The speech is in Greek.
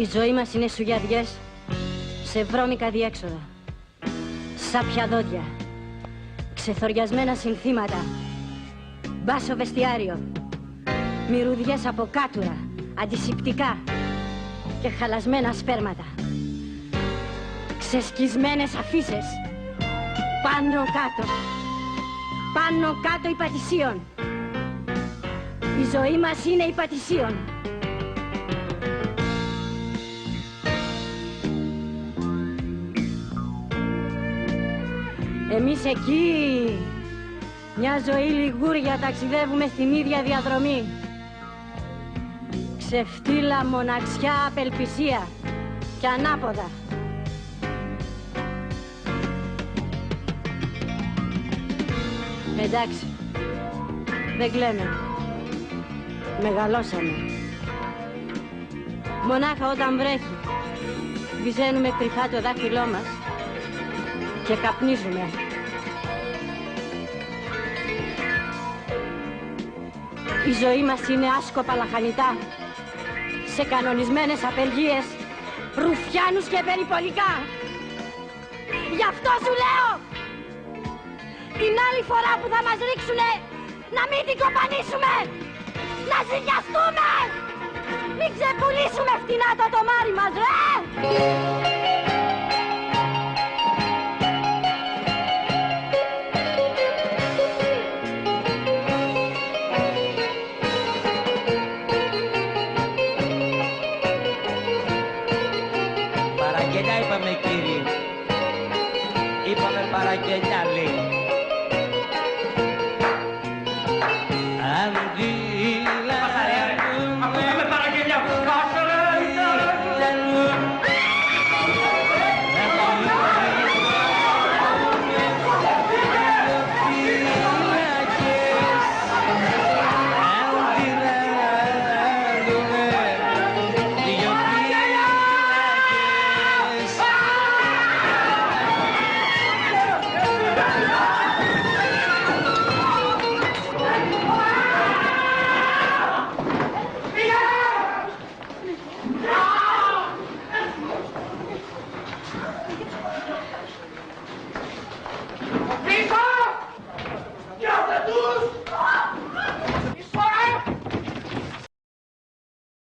Η ζωή μας είναι σουγιαδιές σε βρώμικα διέξοδα, σάπια δόντια, ξεθοριασμένα συνθήματα, μπάσο βεστιάριο, μυρουδιές από κάτουρα, αντισηπτικά και χαλασμένα σπέρματα, ξεσκισμένες αφίσες, πάνω κάτω υπατησίων. Η ζωή μας είναι υπατησίων. Εμείς εκεί, μια ζωή λιγούρια, ταξιδεύουμε στην ίδια διαδρομή. Ξεφτύλα, μοναξιά, απελπισία και ανάποδα. Εντάξει, δεν κλαίμε. Μεγαλώσαμε. Μονάχα όταν βρέχει, βυζένουμε κρυφά το δάχτυλό μας και καπνίζουμε. Η ζωή μας είναι άσκοπα λαχανιτά, σε κανονισμένες απεργίες, ρουφιάνους και περιπολικά. Γι' αυτό σου λέω, την άλλη φορά που θα μας ρίξουνε, να μην την κοπανίσουμε, να ζυγιαστούμε, μην ξεπουλήσουμε φτηνά το τομάρι μας, ρε!